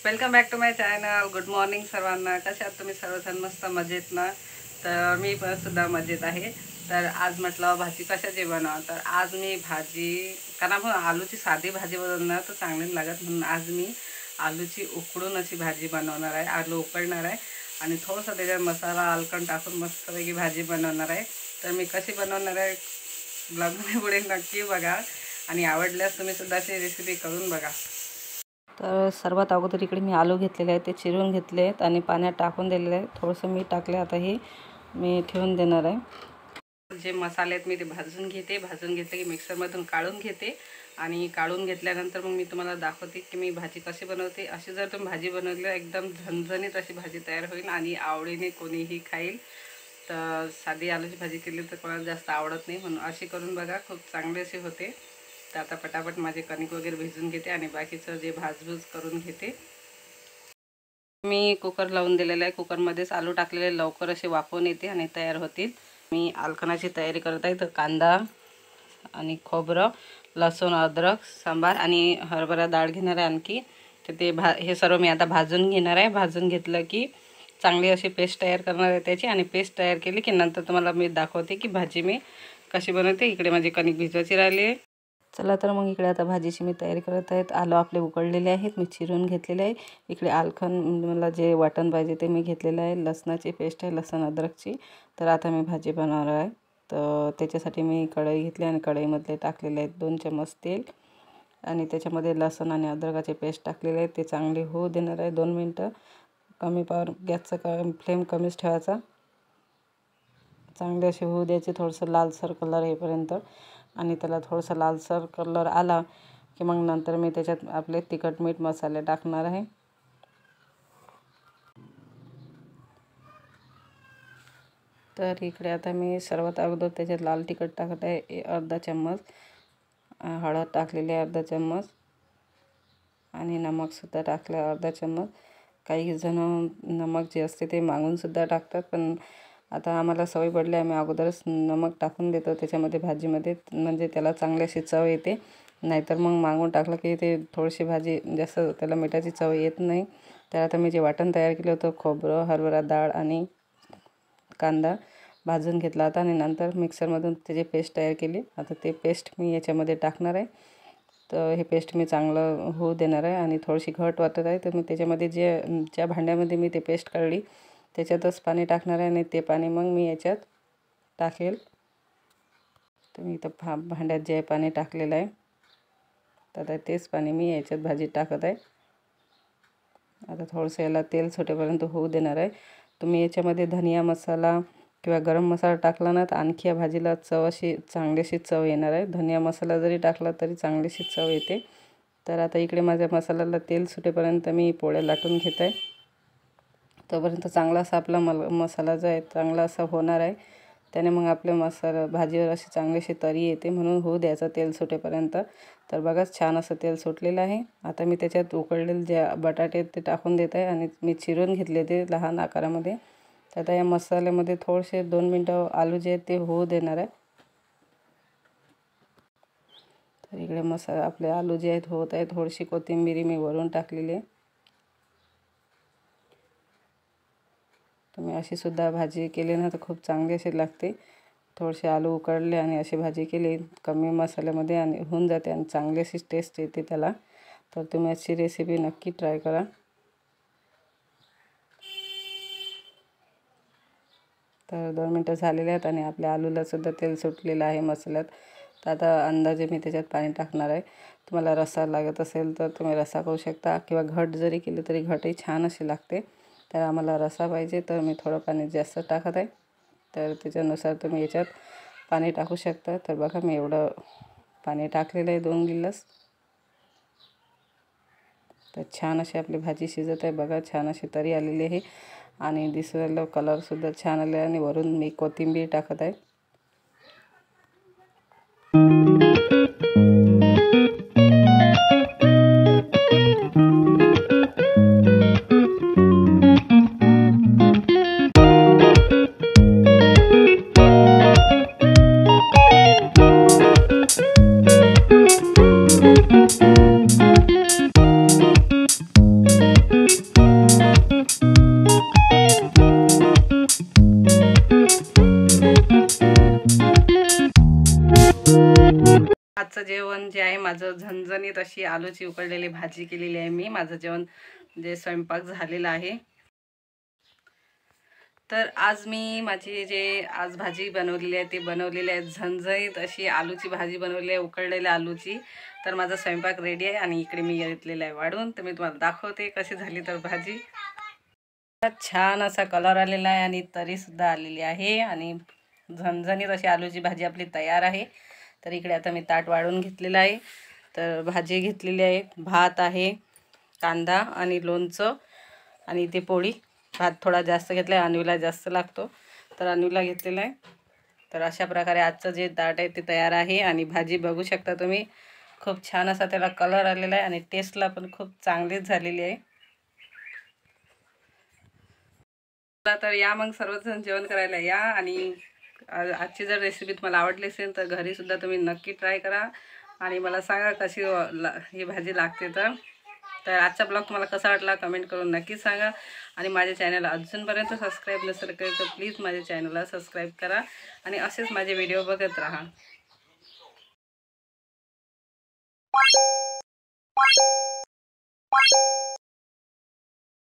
Welcome back to my channel. Good morning सर्वांना. कसे आहात तुम्ही सर्वजण? मस्त मजेत ना? तर मी पण सुद्धा मजेत आहे. तर आज म्हटलं भाजी कशाची बनवा. तर आज मी भाजी कारण आलूची साधी भाजी बनवणार तर चांगली नाही लागत, म्हणून आज मी आलूची उकडून अशी भाजी बनवणार आहे. आलू उकडणार आहे आणि थोडंसं त्याच्यात मसाला अलकण टाकून मस्तपैकी भाजी बनवणार आहे. तर मी कशी बनवणार आहे ब्लॉगमध्ये पुढे नक्की बघा आणि आवडल्यास तुम्ही सुद्धा अशी रेसिपी करून बघा. तर सर्वात अगोदर इकडे मी आलू घेतलेले आहेत, ते चिरून घेतले आहेत आणि पाण्यात टाकून दिलेले आहे. थोडंसं मीठ टाकले. आता हे मी ठेवून देणार आहे. जे मसाले आहेत मी ते भाजून घेते. भाजून घेतले की मिक्सरमधून काढून घेते आणि काढून घेतल्यानंतर मग मी तुम्हाला दाखवते की मी भाजी कशी बनवते. अशी जर तुम्ही भाजी बनवली एकदम झणझणीत अशी भाजी तयार होईल आणि आवडीने कोणीही खाईल. तर साधी आलूची भाजी केली तर कोणाला जास्त आवडत नाही, म्हणून अशी करून बघा, खूप चांगली अशी होते. तर आता पटापट माझे कणिक वगैरे भिजून घेते आणि बाकीचं जे भाजभूज करून घेते. मी कुकर लावून दिलेला आहे. कुकरमध्येच आलू टाकलेले लवकर असे वाफवून येते आणि तयार होतील. मी आलकणाची तयारी करत आहे. तर कांदा आणि खोबरं, लसूण, अद्रक, सांबार आणि हरभरा डाळ घेणार आहे आणखी. तर हे सर्व मी आता भाजून घेणार आहे. भाजून घेतलं की चांगली अशी पेस्ट तयार करणार आहे त्याची, आणि पेस्ट तयार केली की नंतर तुम्हाला मी दाखवते की भाजी मी कशी बनवते. इकडे माझी कणिक भिजवायची राहिली आहे. चला तर मग इकडे आता भाजीची मी तयारी करत आहेत. आलू आपले उकडलेले आहेत, मी चिरून घेतलेले आहे. इकडे आलखण मला जे वाटण पाहिजे ते मी घेतलेलं आहे. लसणाची पेस्ट आहे, लसण अद्रकची. तर आता मी भाजी बनवणार आहे. तर त्याच्यासाठी मी कढई घेतली आणि कढईमधले टाकलेले आहेत 2 चम्मच तेल आणि त्याच्यामध्ये लसण आणि अद्रकाचे पेस्ट टाकलेले आहे. ते चांगले होऊ देणार आहे 2 मिनटं. कमी पावर गॅसचा फ्लेम कमीच ठेवायचा. चांगले असे होऊ द्यायचे, थोडंसं लालसर कलर येईपर्यंत. आणि त्याला थोडासा लालसर कलर आला की मग नंतर मी त्याच्यात आपले तिखट मीठ मसाले टाकणार आहे. तर इकडे आता मी सर्वात अगोदर त्याच्यात लाल तिखट टाकत आहे अर्धा चम्मच, हळद टाकलेली आहे अर्धा चम्मच आणि नमकसुद्धा टाकलं अर्धा चम्मच. काही जण नमक जे असते ते मागूनसुद्धा टाकतात, पण आता आम्हाला सवय पडली, आम्ही अगोदरच नमक टाकून देतो त्याच्यामध्ये भाजीमध्ये, म्हणजे त्याला चांगली अशी चव येते. नाहीतर मग मागून टाकलं की ते थोडीशी भाजी जास्त त्याला मिठाची चव येत नाही. तर आता मी जे वाटण तयार केलं होतं, खोबरं, हरभरा डाळ आणि कांदा भाजून घेतला होता आणि नंतर मिक्सरमधून त्याची पेस्ट तयार केली. आता ते पेस्ट मी याच्यामध्ये टाकणार आहे. तर हे पेस्ट मी चांगलं होऊ देणार आहे आणि थोडीशी घट वाटत आहे. तर मी त्याच्यामध्ये ज्या भांड्यामध्ये मी ते पेस्ट काढली त्याच्यातच पाणी टाकणार आहे आणि ते पाणी मग मी याच्यात टाकेल. तर मी इथं भांड्यात जे पाणी टाकलेलं आहे तर तेच पाणी मी याच्यात भाजीत टाकत आहे. आता थोडंसं याला तेल सुटेपर्यंत होऊ देणार आहे. तुम्ही याच्यामध्ये धनिया मसाला किंवा गरम मसाला टाकला ना तर आणखी या भाजीला चव अशी चांगलीशी चव येणार आहे. धनिया मसाला जरी टाकला तरी चांगलीशी चव येते. तर आता इकडे माझ्या मसाल्याला तेल सुटेपर्यंत मी पोळ्या लाटून घेत आहे. तोपर्यंत चांगला असा आपला मसाला जो आहे चांगला असा होणार आहे. त्याने मग आपल्या भाजीवर अशी चांगलीशी तरी येते, म्हणून होऊ द्यायचं तेल सुटेपर्यंत. तर बघा छान असं तेल सुटलेलं आहे. आता मी त्याच्यात उकडलेले जे बटाटे ते टाकून देत आहे आणि मी चिरून घेतले ते लहान आकारामध्ये. तर आता या मसाल्यामध्ये थोडेसे 2 मिनटं आलू जे आहेत ते होऊ देणार आहे. तर इकडे आपले आलू जे आहेत होत आहे. थोडीशी कोथिंबीर मी वरून टाकलेली आहे. तुम्ही अशी सुद्धा भाजी केली ना तर खूप चांगली अशी लागते. थोडेसे आलू उकडले आणि अशी भाजी केली कमी मसाल्यामध्ये आणि होऊन जाते आणि चांगली अशी टेस्ट येते त्याला. तर तुम्ही अशी रेसिपी नक्की ट्राय करा. तर 2 मिनटं झालेले आहेत आणि आपल्या आलूला सुद्धा तेल सुटलेलं आहे मसाल्यात. तर आता अंदाजे मी त्याच्यात पाणी टाकणार आहे. तुम्हाला रस्सा लागत असेल तर तुम्ही रस्सा करू शकता किंवा घट जरी केली तरी घटही छान अशी लागते. तर आम्हाला रस्सा पाहिजे तर मी थोडं पाणी जास्त टाकत आहे. तर त्याच्यानुसार तुम्ही याच्यात पाणी टाकू शकता. तर बघा मी एवढं पाणी टाकलेलं आहे 2 गिलास. तर छान अशी आपली भाजी शिजत आहे. बघा छान अशी तरी आलेली आहे आणि दिसायला कलरसुद्धा छान आले आणि वरून मी कोथिंबीर टाकत आहे. माझं झणझणीत अशी आलूची उकडलेली भाजी केलेली आहे मी. माझं जेवण जे स्वयंपाक झालेला आहे. तर आज मी माझी आज भाजी बनवलेली आहे ती बनवलेली आहे झणझणीत अशी आलूची भाजी बनवलेली आहे, उकडलेल्या आलूची. तर माझा स्वयंपाक रेडी आहे आणि इकडे मी घेतलेला आहे वाढून. तर मी तुम्हाला दाखवते कशी झाली तर भाजी. छान असा कलर आलेला आहे आणि तरीसुद्धा आलेली आहे आणि झणझणीत अशी आलूची भाजी आपली तयार आहे. तर इकडे आता मी ताट वाढून घेतलेलं आहे. तर भाजी घेतलेली आहे, भात आहे, कांदा आणि लोणचं आणि इथे पोळी. भात थोडा जास्त घेतला आहे, अन्वीला जास्त लागतो तर अन्वीला घेतलेला आहे. तर अशा प्रकारे आजचं जे ताट आहे ते तयार आहे आणि भाजी बघू शकता तुम्ही, खूप छान असा त्याला कलर आलेला आहे आणि टेस्टला पण खूप चांगलीच झालेली आहे. तर या मग सर्वजण जेवण करायला या आणि आजची जर रेसिपी तुम्हाला आवडली असेल तर घरीसुद्धा तुम्ही नक्की ट्राय करा आणि मला सांगा कशी ही भाजी लागते. तर आजचा ब्लॉग तुम्हाला कसा वाटला कमेंट करून नक्की सांगा आणि माझ्या चॅनलला अजूनपर्यंत सबस्क्राईब नसेल केलं तर प्लीज माझ्या चॅनलला सबस्क्राईब करा आणि असेच माझे व्हिडिओ बघत राहा.